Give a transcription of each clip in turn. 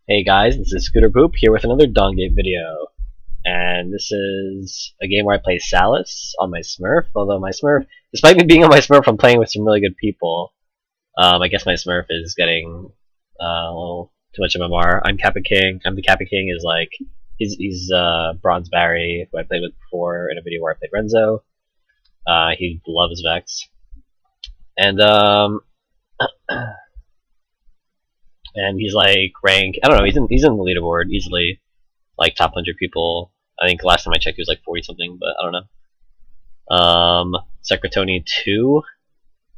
Hey guys, this is skooterpoop here with another Dawngate video. And this is a game where I play Salous on my Smurf, although my Smurf, despite me being on my Smurf, I'm playing with some really good people. I guess my Smurf is getting a little too much MMR. I'm Kappa King. I'm the Kappa King is like, he's Bronze Barry, who I played with before in a video where I played Renzo. He loves Vex. And and he's like rank, I don't know, he's in the leaderboard easily, like top 100 people. I think last time I checked he was like 40 something, but I don't know. Secretoni 2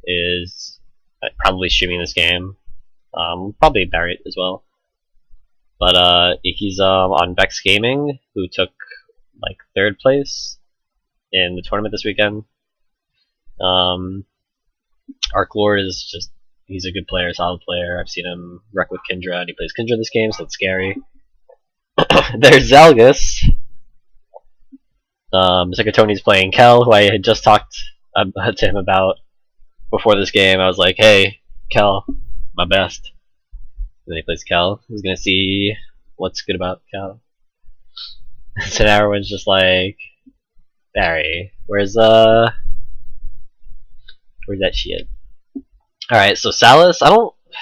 is probably streaming this game. Probably Barrett as well. But he's on Vex Gaming, who took like 3rd place in the tournament this weekend. Arc Lord is just, he's a good player, solid player. I've seen him wreck with Kindra, and he plays Kindra this game, so it's scary. There's Zalgus. Secretoni's playing Kel, who I had just talked to him about before this game. I was like, hey, Kel, my best. And then he plays Kel. He's gonna see what's good about Kel. So now everyone's just like, Barry, where's that shit? Alright, so Salous,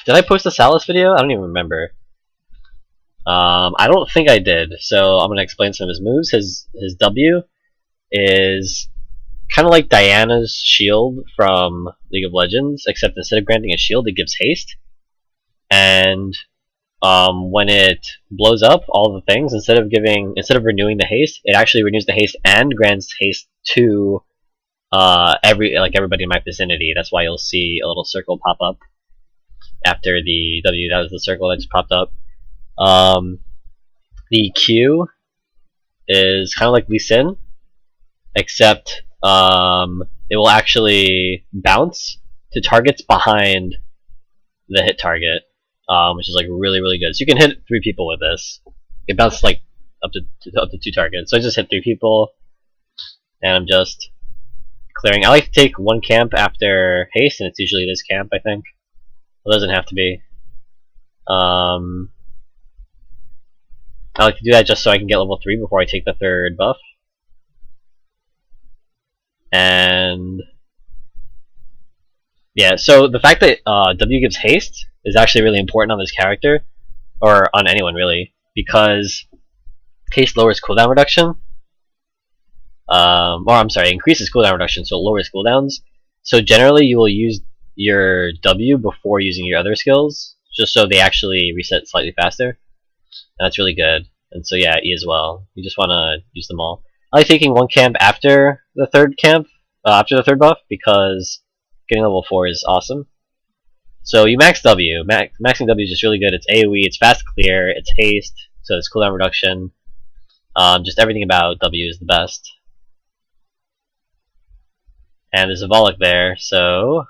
did I post a Salous video? I don't even remember. I don't think I did, so I'm gonna explain some of his moves. His W is kind of like Diana's shield from League of Legends, except instead of granting a shield, it gives haste. And when it blows up all the things, instead of renewing the haste, it actually renews the haste and grants haste to everybody in my vicinity. That's why you'll see a little circle pop up after the W. That was the circle that just popped up. The Q is kind of like Lee Sin, except it will actually bounce to targets behind the hit target, which is like really good. So you can hit 3 people with this. It bounces like up to 2 targets. So I just hit 3 people, and I'm just clearing. I like to take 1 camp after haste, and it's usually this camp, I think. It doesn't have to be. I like to do that just so I can get level 3 before I take the 3rd buff. And yeah, so the fact that W gives haste is actually really important on this character, or on anyone really, because haste lowers cooldown reduction. Or I'm sorry, increases cooldown reduction, so it lowers cooldowns. So generally you will use your W before using your other skills, just so they actually reset slightly faster. And that's really good. And so yeah, E as well. You just want to use them all. I like taking 1 camp after the 3rd camp, after the 3rd buff, because getting level 4 is awesome. So you max W. Maxing W is just really good. It's AoE, it's fast clear, it's haste, so it's cooldown reduction. Just everything about W is the best. And there's a Volok there, so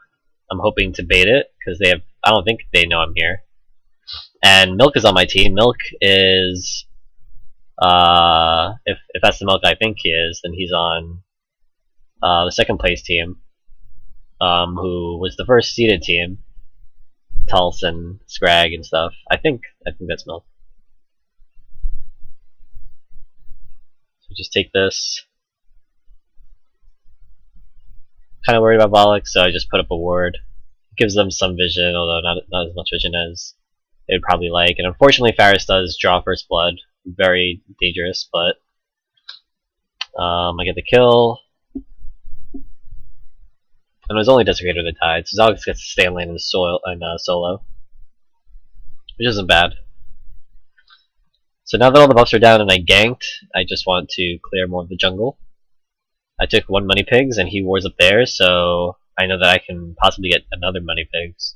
I'm hoping to bait it, because I don't think they know I'm here. And Milk is on my team. Milk is, if that's the Milk I think he is, then he's on the 2nd place team, who was the first seeded team, Tulse and Scrag and stuff. I think that's Milk. So just take this. Kind of worried about Volok, so I just put up a ward. Gives them some vision, although not as much vision as they would probably like. And unfortunately, Faris does draw first blood. Very dangerous, but I get the kill. And it was only Desecrator that died, so Zalgus gets to stay in lane in solo, which isn't bad. So now that all the buffs are down and I ganked, I just want to clear more of the jungle. I took 1 Money Pigs and he wars up there, so I know that I can possibly get another Money Pigs,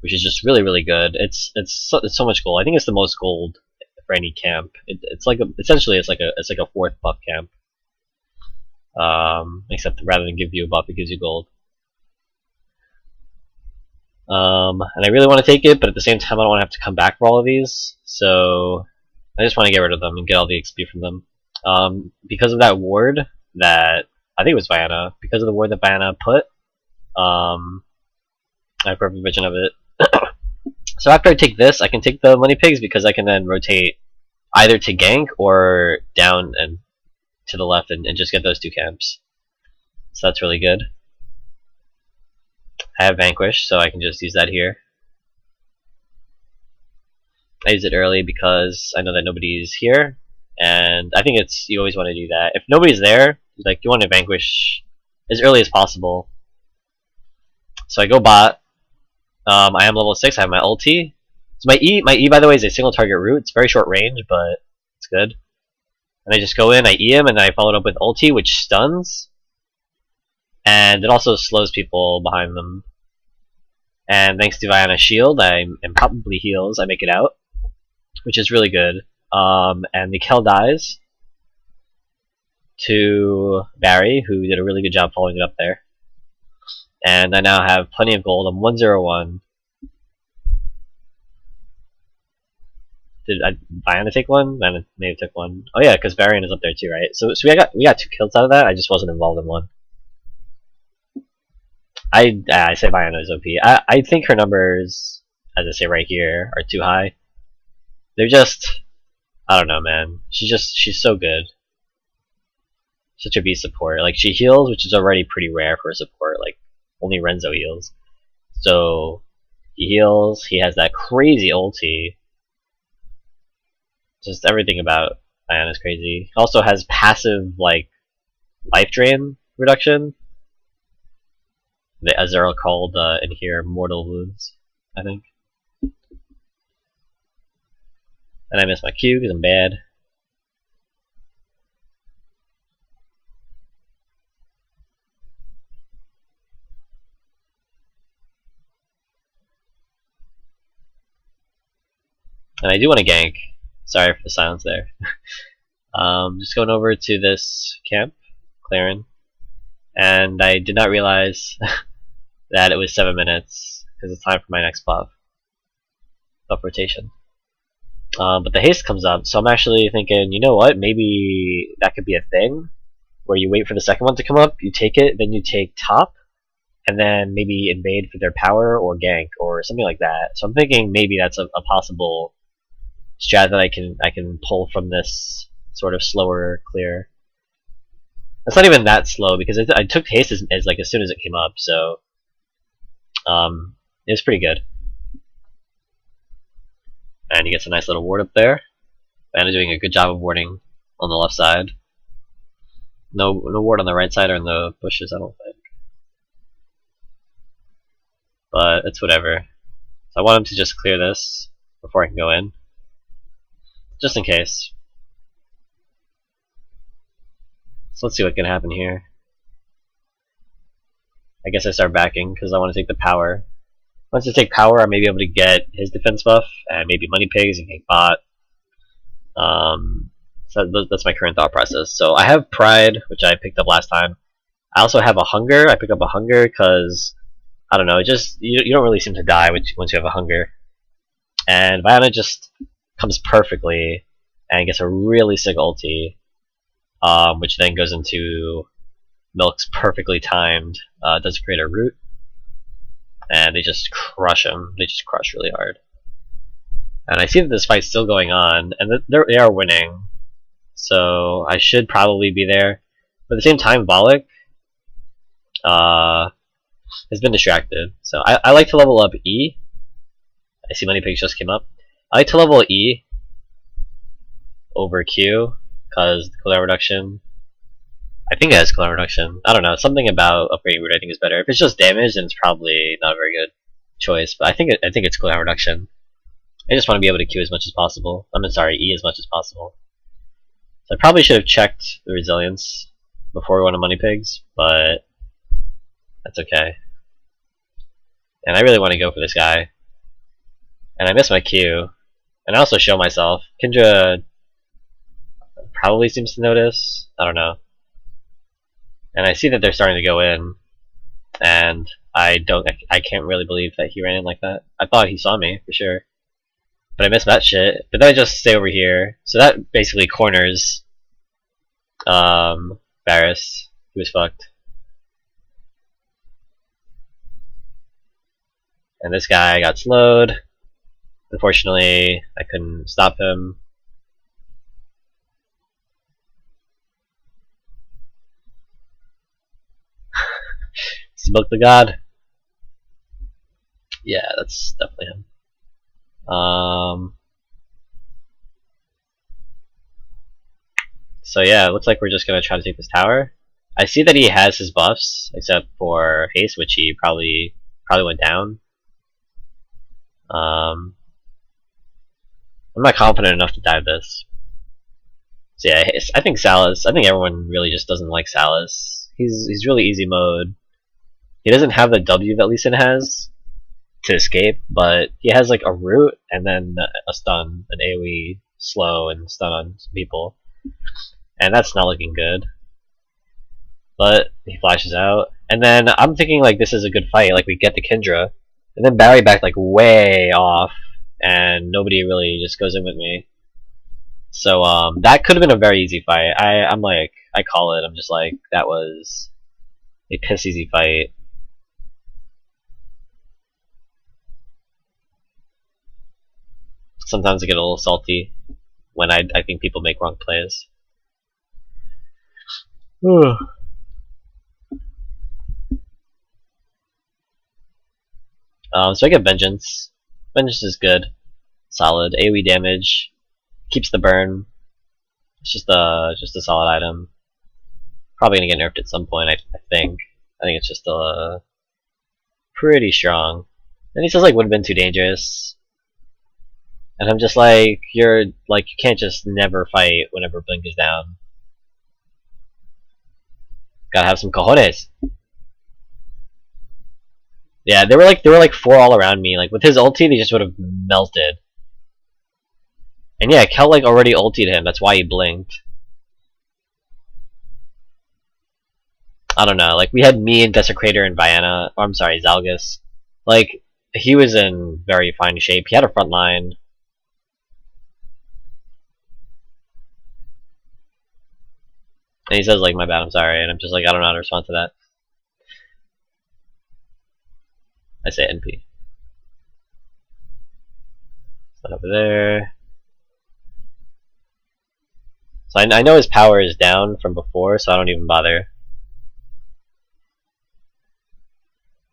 which is just really good. It's so much gold. I think it's the most gold for any camp. It's like essentially it's like a 4th buff camp. Except rather than give you a buff, it gives you gold. And I really want to take it, but at the same time I don't want to have to come back for all of these, so I just want to get rid of them and get all the XP from them. Because of that ward that, I think it was Viana, because of the ward that Viana put, I have perfect vision of it. So after I take this, I can take the money pigs because I can then rotate either to gank or down and to the left and just get those 2 camps. So that's really good. I have Vanquish, so I can just use that here. I use it early because I know that nobody's here, and I think you always want to do that. If nobody's there, like you want to Vanquish as early as possible. So I go bot. I am level 6. I have my ulti. So my E by the way is a single target root. It's very short range, but it's good. And I just go in, I E him, and I follow it up with ulti, which stuns, and it also slows people behind them. And thanks to Viana's shield, and probably heals, I make it out, which is really good. And Mikkel dies to Barry, who did a really good job following it up there. And I now have plenty of gold. I'm 101. Did Viana take one? Viana may have took one. Oh yeah, because Varian is up there too, right? So we got 2 kills out of that. I just wasn't involved in one. I say Viana is OP. I think her numbers, as I say right here, are too high. They're just, I don't know, man. She's so good. Such a beast support. Like, she heals, which is already pretty rare for a support. Like, only Renzo heals. So he heals. He has that crazy ulti. Just everything about Diana's crazy. He also has passive, like, life drain reduction. As they're called in here, mortal wounds, I think. And I missed my Q because I'm bad. And I do want to gank. Sorry for the silence there. Just going over to this camp, clearing. And I did not realize that it was 7 minutes, because it's time for my next buff rotation. But the haste comes up, so I'm actually thinking, you know what, maybe that could be a thing, where you wait for the second one to come up, you take it, then you take top, and then maybe invade for their power or gank, or something like that. So I'm thinking maybe that's a possible strat that I can pull from this sort of slower clear. It's not even that slow, because I took haste as like as soon as it came up, so it was pretty good. And he gets a nice little ward up there. Vanna doing a good job of warding on the left side. No ward on the right side or in the bushes, I don't think. But it's whatever. So I want him to just clear this before I can go in, just in case. So let's see what can happen here. I guess I start backing because I want to take the power. Once I take power, I may be able to get his defense buff and maybe money pigs and gank bot. So that's my current thought process. So I have pride, which I picked up last time. I also have a hunger. I pick up a hunger because I don't know. It just you don't really seem to die once you have a hunger. And Viana just comes perfectly and gets a really sick ulti, which then goes into Milk's perfectly timed. Does create a root. And they just crush him. They just crush really hard. And I see that this fight's still going on, and they are winning. So I should probably be there. But at the same time, Volek has been distracted. So I like to level up E. I see money pigs just came up. I like to level E over Q, because the cooldown reduction. I think it has cooldown reduction. I don't know. Something about upgrading root I think is better. If it's just damage, then it's probably not a very good choice. But I think it's cooldown reduction. I just want to be able to Q as much as possible. Sorry, E as much as possible. So I probably should have checked the resilience before we went to money pigs, but that's okay. And I really want to go for this guy. And I missed my Q. And I also show myself. Kindra probably seems to notice. I don't know. And I see that they're starting to go in, and I can't really believe that he ran in like that. I thought he saw me for sure, but I missed that shit. But then I just stay over here, so that basically corners Varus, who was fucked. And this guy got slowed, Unfortunately, I couldn't stop him. Smoke the God. Yeah, that's definitely him. So yeah, it looks like we're just gonna try to take this tower. I see that he has his buffs, except for haste, which he probably went down. I'm not confident enough to dive this. So yeah, I think Salous. I think everyone really just doesn't like Salous. He's really easy mode. He doesn't have the W that Lee Sin has to escape, but he has like a root and then a stun, an AoE slow and stun on people, and that's not looking good. But he flashes out, and then I'm thinking like this is a good fight. Like we get the Kindra, and then Barry back like way off, and nobody really just goes in with me. So that could have been a very easy fight. I'm like I call it. I'm just like that was a piss easy fight. Sometimes I get a little salty when I think people make wrong plays. So I get Vengeance. Vengeance is good. Solid. AoE damage. Keeps the burn. It's just a solid item. Probably gonna get nerfed at some point, I think. I think it's just pretty strong. And he says like would have been too dangerous. And I'm just like, you're like you can't just never fight whenever Blink is down. Gotta have some cojones. Yeah, there were like 4 all around me. Like with his ulti, they just would have melted. And yeah, Kel like already ultied him. That's why he blinked. I don't know. Like we had me and Desecrator and Viana. Or I'm sorry, Zalgus. Like he was in very fine shape. He had a front line. And he says like, "My bad, I'm sorry," and I'm just like, I don't know how to respond to that. I say NP. It's over there. So I know his power is down from before, so I don't even bother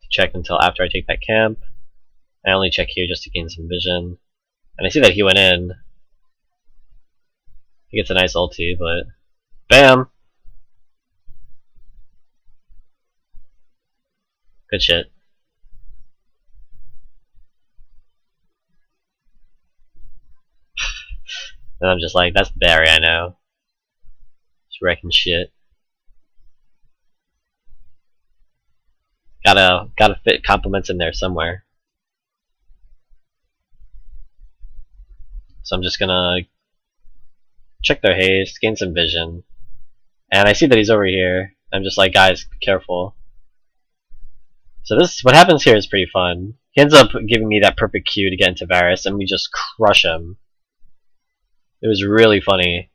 to check until after I take that camp. I only check here just to gain some vision. And I see that he went in. He gets a nice ulti, but bam! Good shit. And I'm just like, that's Barry, I know. Just wrecking shit. Gotta fit compliments in there somewhere. So I'm just gonna check their haste, gain some vision. And I see that he's over here. I'm just like, guys, be careful. So what happens here is pretty fun. He ends up giving me that perfect cue to get into Varus, and we just crush him. It was really funny.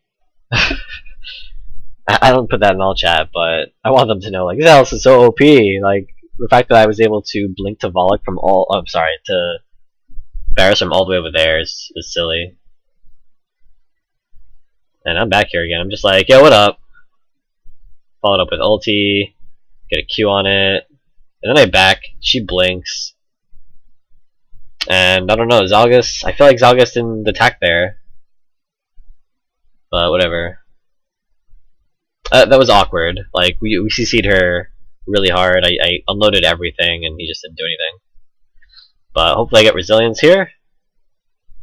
I don't put that in all chat, but I want them to know, like, this house is so OP. Like, the fact that I was able to blink to Volok from all, oh, I'm sorry, to Varus from all the way over there is silly. And I'm back here again. I'm just like, yo, what up? Followed up with ulti, get a Q on it, and then I back. She blinks, and I don't know, Zalgus. I feel like Zalgus didn't attack there, but whatever. That was awkward. Like we CC'd her really hard. I unloaded everything, and he just didn't do anything. But hopefully I get resilience here,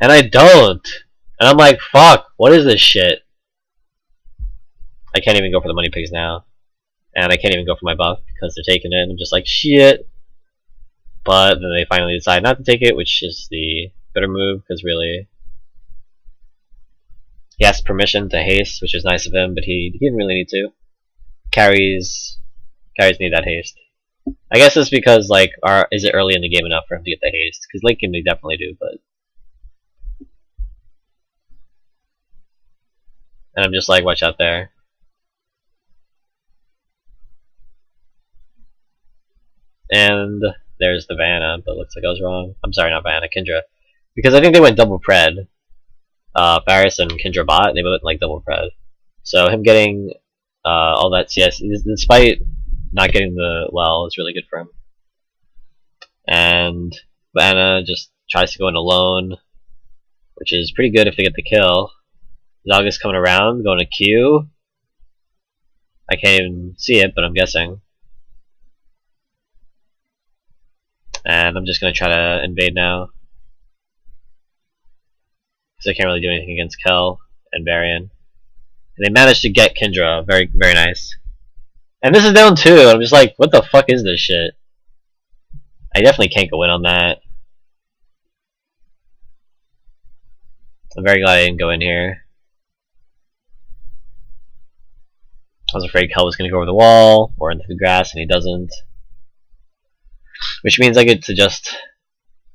and I don't. And I'm like, fuck, what is this shit? I can't even go for the money pigs now. And I can't even go for my buff because they're taking it. I'm just like, shit. But then they finally decide not to take it, which is the better move, because really he asked permission to haste, which is nice of him, but he didn't really need to. Carries need that haste. I guess it's because, like, is it early in the game enough for him to get the haste? Because late game they definitely do, but... And I'm just like, watch out there. And there's the Vanna, but looks like I was wrong. I'm sorry, not Vanna, Kindra. Because I think they went double pred. Varus and Kindra bot, they went like double pred. So him getting all that CS, despite not getting the well, is really good for him. And Vanna just tries to go in alone, which is pretty good if they get the kill. Zaga's coming around, going to Q. I can't even see it, but I'm guessing. And I'm just going to try to invade now. Because I can't really do anything against Kel and Varian. And they managed to get Kindra. Very, very nice. And this is down 2. I'm just like, what the fuck is this shit? I definitely can't go in on that. I'm very glad I didn't go in here. I was afraid Kel was going to go over the wall or into the grass, and he doesn't. Which means I get to just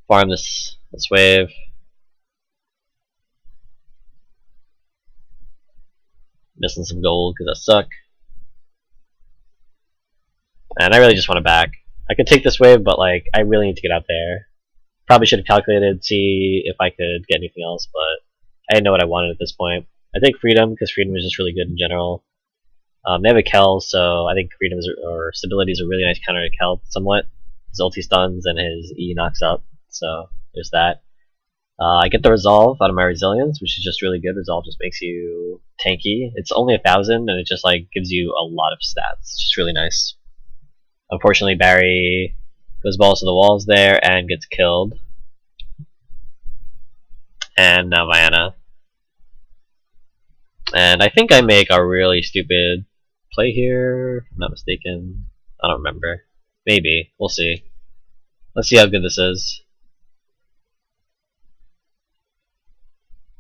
farm this wave. Missing some gold because I suck. And I really just want to back. I could take this wave, but like I really need to get out there. Probably should have calculated, see if I could get anything else, but I didn't know what I wanted at this point. I think Freedom, because Freedom is just really good in general. They have a Kel, so I think Freedom or Stability is a really nice counter to Kel, somewhat. His ulti stuns and his E knocks up, so there's that. I get the Resolve out of my Resilience, which is just really good. Resolve just makes you tanky. It's only 1,000, and it just like gives you a lot of stats. It's just really nice. Unfortunately, Barry goes balls to the walls there and gets killed. And now Vianna. And I think I make a really stupid play here, if I'm not mistaken. I don't remember. Maybe. We'll see. Let's see how good this is.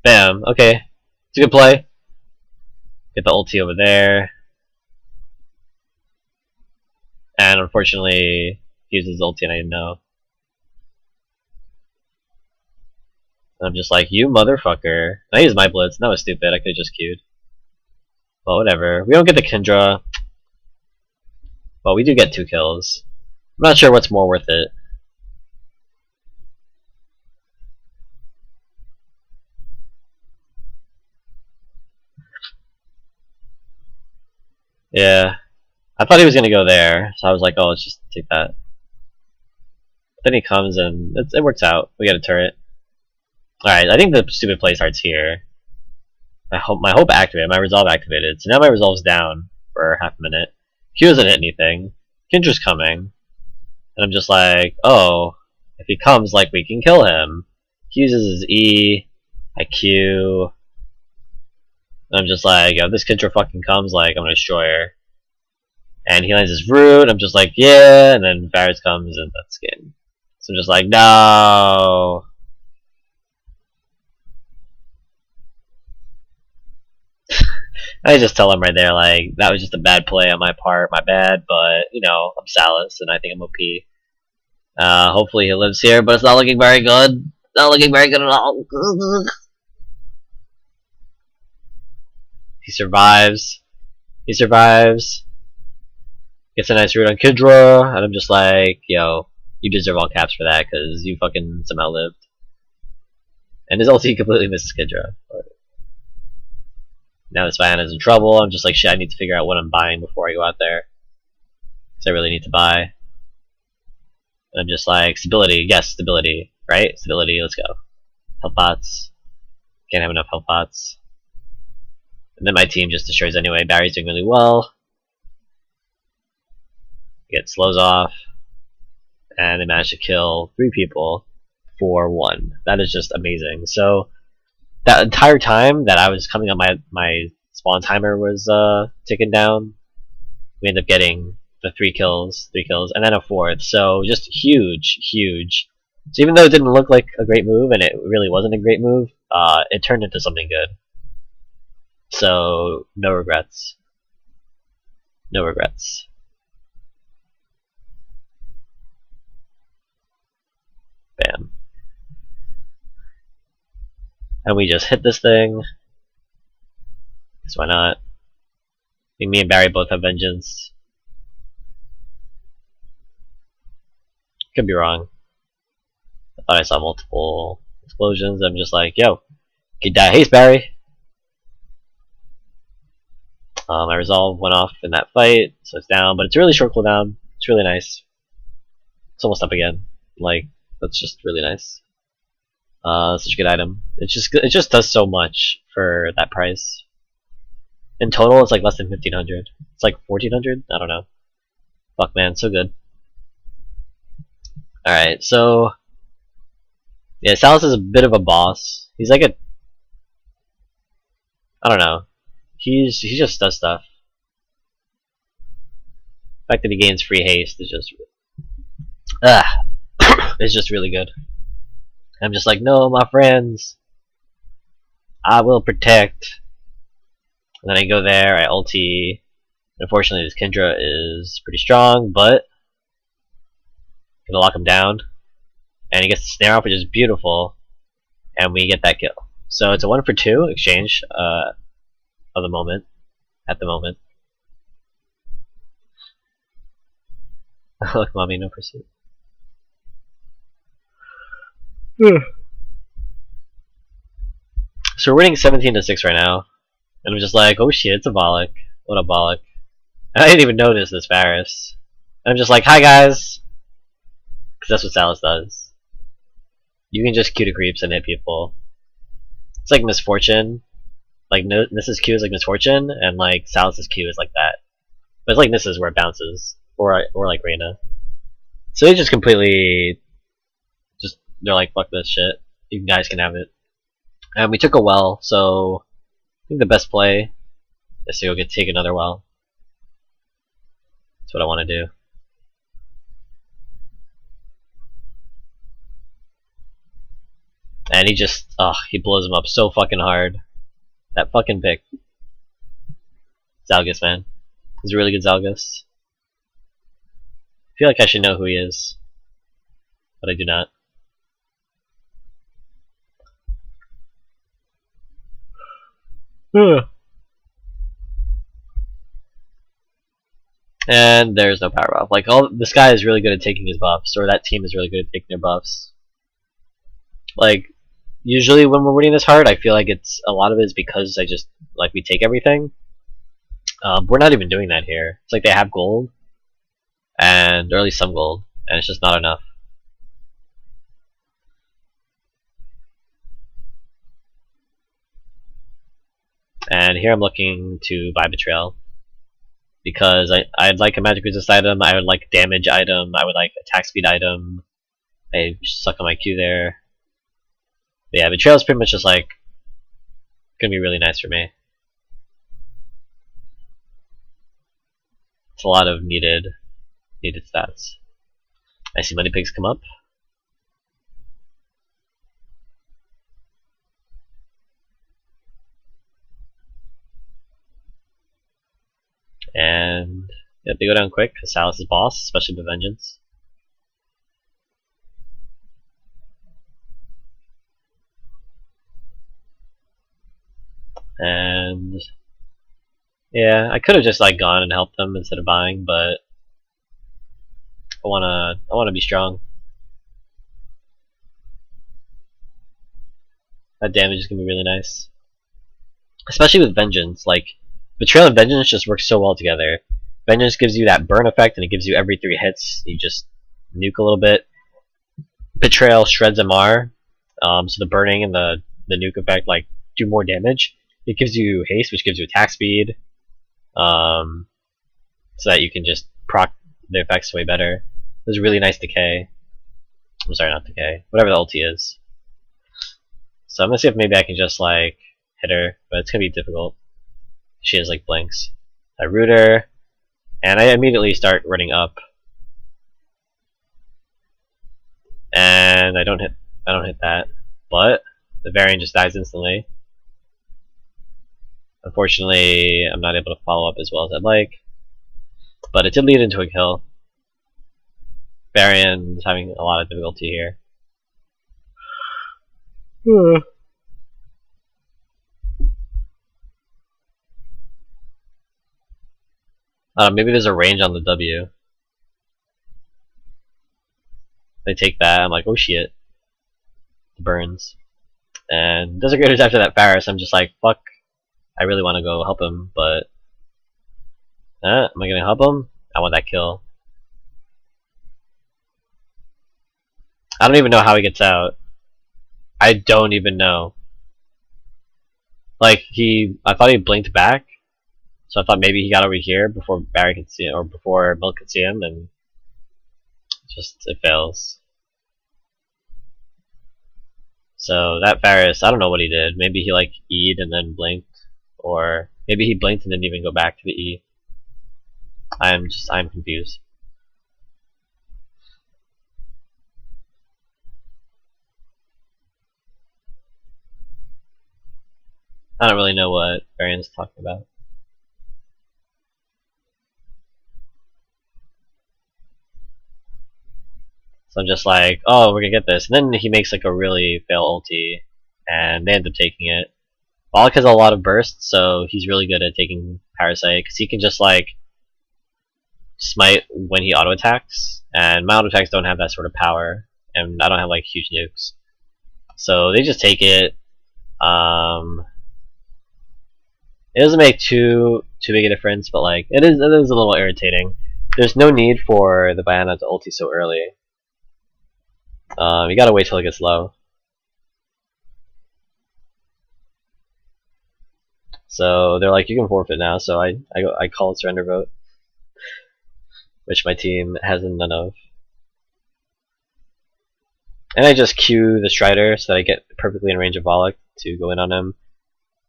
Bam. Okay. It's a good play. Get the ulti over there. And unfortunately, he uses ulti and I didn't know. And I'm just like, you motherfucker. And I used my blitz. That was stupid. I could have just queued. Well, whatever. We don't get the Kindra. Well, we do get 2 kills. I'm not sure what's more worth it. Yeah. I thought he was going to go there, so I was like, oh, let's just take that. But then he comes and it works out. We get a turret. Alright, I think the stupid play starts here. My hope activated, my resolve activated. So now my resolve's down for half a minute. Q doesn't hit anything. Kindra's coming. And I'm just like, oh, if he comes, like, we can kill him. He uses his E, I Q. And I'm just like, yo, if this Kindra fucking comes, like, I'm gonna destroy her. And he lands his root, I'm just like, yeah, and then Varus comes and that's game. So I'm just like, no. I just tell him right there, like, that was just a bad play on my part, my bad, but, you know, I'm Salous, and I think I'm OP. Hopefully he lives here, but it's not looking very good. Not looking very good at all. He survives. He survives. Gets a nice root on Kindra, and I'm just like, yo, you deserve all caps for that, because you fucking somehow lived. And his ulti completely misses Kindra. But now this Vianna's in trouble. I'm just like, shit, I need to figure out what I'm buying before I go out there. Because I really need to buy. And I'm just like, stability, yes, stability, right? Stability, let's go. Health pots. Can't have enough health pots. And then my team just destroys anyway. Barry's doing really well. Get slows off. And they manage to kill 3 people for 1. That is just amazing. So, that entire time that I was coming up, my spawn timer was ticking down. We ended up getting the 3 kills, and then a 4th. So just huge, huge. So even though it didn't look like a great move, and it really wasn't a great move, it turned into something good. So no regrets. No regrets. Bam. And we just hit this thing. Because why not? I think me and Barry both have vengeance. Could be wrong. I thought I saw multiple explosions. I'm just like, yo, get die haste, Barry. My resolve went off in that fight, so it's down, but it's a really short cooldown. It's really nice. It's almost up again. Like, that's just really nice. Such a good item. It just does so much for that price. In total, it's like less than 1,500. It's like 1,400. I don't know. Fuck, man, so good. All right, so yeah, Salous is a bit of a boss. He's like a, I don't know. He just does stuff. The fact that he gains free haste is just, it's just really good. I'm just like, no, my friends, I will protect. And then I go there, I ulti. Unfortunately, this Kendra is pretty strong, but gonna lock him down, and he gets the snare off, which is beautiful, and we get that kill. So it's a 1 for 2 exchange of the moment. At the moment, look, mommy, no pursuit. So we're winning 17-6 right now, and I'm just like, oh shit, it's a Bollock. What a Bollock. And I didn't even notice this Varus. And I'm just like, hi guys, because that's what Salous does. You can just Q to creeps and hit people. It's like Misfortune. Like Nissa's Q is like Misfortune, and like Salous's Q is like that. But it's like Nissa's where it bounces, or like Reyna. So they just completely, they're like, fuck this shit. You guys can have it. And we took a well, so I think the best play is to go take another well. That's what I want to do. And he just, he blows him up so fucking hard. That fucking pick. Zalgus, man. He's a really good Zalgus. I feel like I should know who he is, but I do not. And there's no power buff. Like, this guy is really good at taking his buffs, or that team is really good at taking their buffs. Like, usually when we're winning this hard, I feel like a lot of it is because we take everything. We're not even doing that here. It's like they have gold, or at least some gold, and it's just not enough. And here I'm looking to buy Betrayal, because I'd like a magic resist item, I would like a damage item, I would like attack speed item. I suck on my Q there. But yeah, Betrayal is pretty much just like gonna be really nice for me. It's a lot of needed stats. I see money pigs come up. And yeah, they go down quick because Salous is boss, especially with Vengeance. And yeah, I could have just like gone and helped them instead of buying, but I wanna be strong. That damage is gonna be really nice, especially with Vengeance. Like, Betrayal and Vengeance just work so well together. Vengeance gives you that burn effect, and it gives you every 3 hits you just nuke a little bit. Betrayal shreds MR, so the burning and the nuke effect like do more damage. It gives you haste, which gives you attack speed, so that you can just proc the effects way better. There's really nice decay. I'm sorry, not decay. Whatever the ulti is. So I'm gonna see if maybe I can just like hit her, but it's gonna be difficult. She has like blinks. I root her, and I immediately start running up, and I don't hit that, but the variant just dies instantly. Unfortunately, I'm not able to follow up as well as I'd like, but it did lead into a kill. Varian is having a lot of difficulty here. Maybe there's a range on the W. They take that, I'm like, oh shit. The burns. And Desert Graders after that Varus, I'm just like, fuck, I really want to go help him, but am I gonna help him? I want that kill. I don't even know how he gets out. I don't even know. Like, I thought he blinked back, so I thought maybe he got over here before Barry could see him, or before Milk could see him, and it fails. So that Varus, I don't know what he did. Maybe he like E'd and then blinked, or maybe he blinked and didn't even go back to the E. I'm confused. I don't really know what Varian's talking about. So I'm just like, oh, we're gonna get this. And then he makes like a really fail ulti, and they end up taking it. Bollock has a lot of bursts, so he's really good at taking Parasite, because he can just like smite when he auto attacks, and my auto attacks don't have that sort of power, and I don't have like huge nukes. So they just take it. It doesn't make too big a difference, but like it is a little irritating. There's no need for the Diana to ulti so early. You gotta wait till it gets low. So they're like, you can forfeit now. So I call a surrender vote, which my team has none of. And I just queue the Strider so that I get perfectly in range of Bollock to go in on him.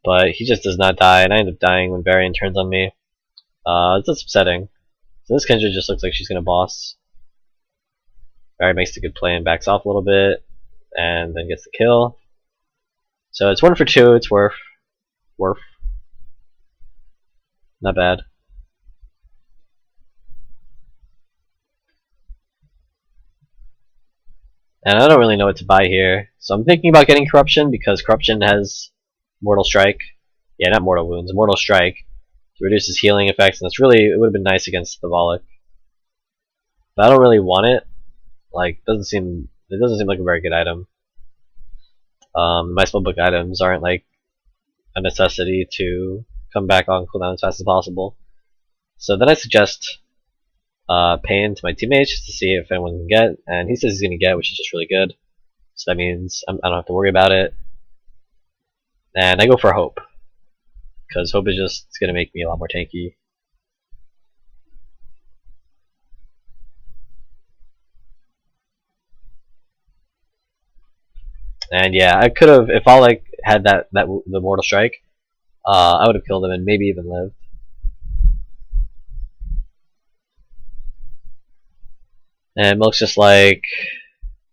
But he just does not die, and I end up dying when Varian turns on me. It's just upsetting. So this Kendra just looks like she's gonna boss. Barry makes a good play and backs off a little bit, and then gets the kill. So it's 1 for 2, it's worth. Not bad. And I don't really know what to buy here, so I'm thinking about getting Corruption, because Corruption has Mortal Strike. Yeah, not Mortal Wounds, Mortal Strike. To reduce his healing effects, and it would have been nice against the Bollock. But I don't really want it. Like, it doesn't seem like a very good item. My spellbook items aren't like a necessity to come back on cooldown as fast as possible. So then I suggest paying to my teammates just to see if anyone can get, and he says he's gonna get, which is just really good. So that means I don't have to worry about it. And I go for Hope, because Hope is just gonna make me a lot more tanky. And yeah, I could have, if I like had the Mortal Strike, I would have killed him and maybe even lived. And Milk's just like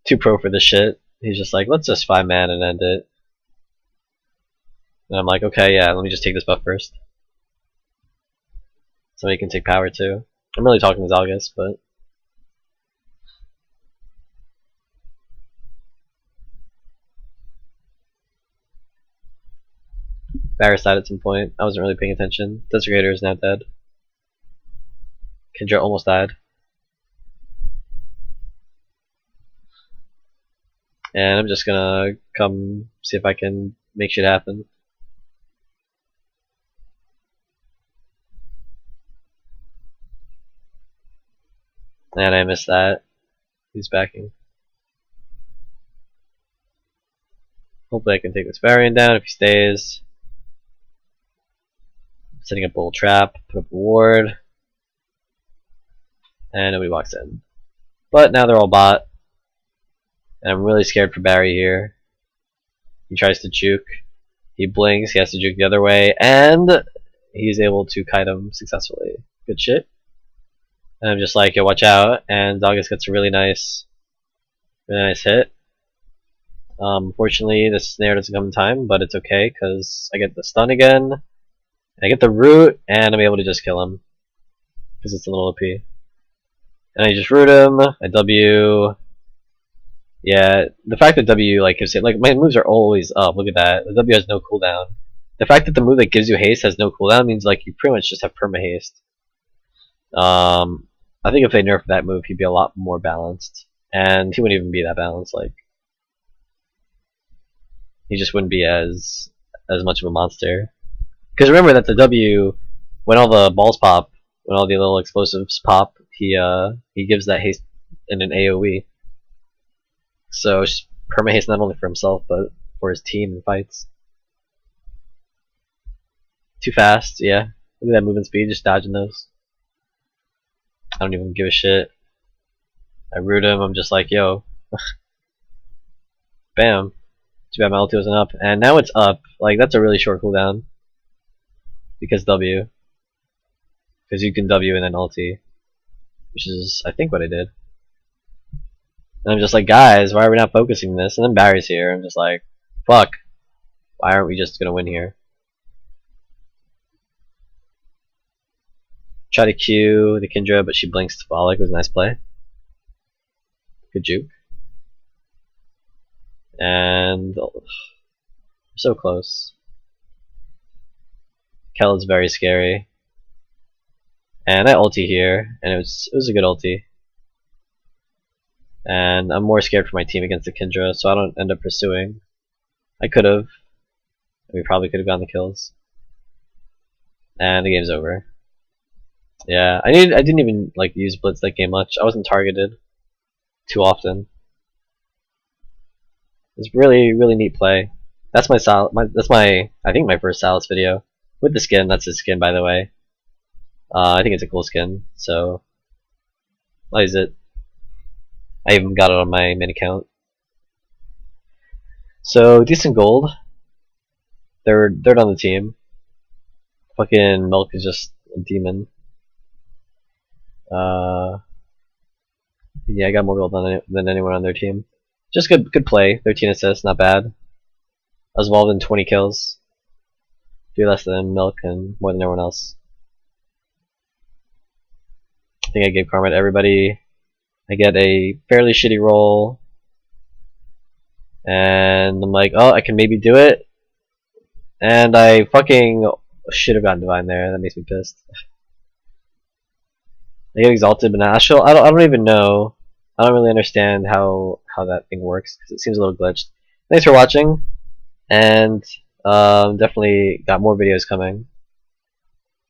too pro for this shit. He's just like, let's just 5-man and end it. And I'm like, okay, yeah, let me just take this buff first. Somebody can take power too. I'm really talking to Zalgus, but Varus died at some point. I wasn't really paying attention. Desert Raider is now dead. Kendra almost died. And I'm just gonna come see if I can make shit happen. And I missed that. He's backing. Hopefully I can take this Varian down if he stays. Setting up a little trap, put up a ward. And nobody walks in. But now they're all bot. And I'm really scared for Barry here. He tries to juke. He blinks, he has to juke the other way, and he's able to kite him successfully. Good shit. And I'm just like, yo, watch out. And Dawngate gets a really nice hit. Fortunately, this snare doesn't come in time, but it's okay, because I get the stun again. And I get the root, and I'm able to just kill him. Because it's a little OP. And I just root him, I W. Yeah, the fact that W like gives it, like, my moves are always up. Look at that. The W has no cooldown. The fact that the move that gives you haste has no cooldown means like you pretty much just have perma haste. I think if they nerfed that move, he'd be a lot more balanced, and he wouldn't even be that balanced. Like, he just wouldn't be as much of a monster. Because remember that the W, when all the balls pop, when all the little explosives pop, he gives that haste in an AoE. So it's perma haste not only for himself but for his team in fights. Too fast, yeah. Look at that movement speed, just dodging those. I don't even give a shit. I root him, I'm just like, yo. Bam. Too bad my ulti wasn't up. And now it's up. Like, that's a really short cooldown. Because W. Because you can W and then ulti. Which is, I think, what I did. And I'm just like, guys, why are we not focusing this? And then Barry's here. I'm just like, fuck. Why aren't we just gonna win here? Try to Q the Kindra, but she blinks to Bollock. It was a nice play. Good juke. And so close. Kel is very scary. And I ulti here, and it was a good ulti. And I'm more scared for my team against the Kindra, so I don't end up pursuing. I could have. We probably could have gotten the kills. And the game's over. Yeah, I didn't even like use blitz that game much. I wasn't targeted too often. It's really neat play. That's my I think my first Salous video with the skin. That's his skin, by the way. I think it's a cool skin, so I'll use it. I even got it on my main account. So decent gold. Third on the team. Fucking Milk is just a demon. Yeah, I got more gold than anyone on their team. Just good play. 13 assists, not bad. I was involved in 20 kills. 3 less than Milk and more than everyone else. I think I gave karma to everybody. I get a fairly shitty roll. And I'm like, oh, I can maybe do it. And I fucking should have gotten Divine there. That makes me pissed. I get exalted, but Astral, I don't even know. I don't really understand how that thing works because it seems a little glitched. Thanks for watching, and definitely got more videos coming.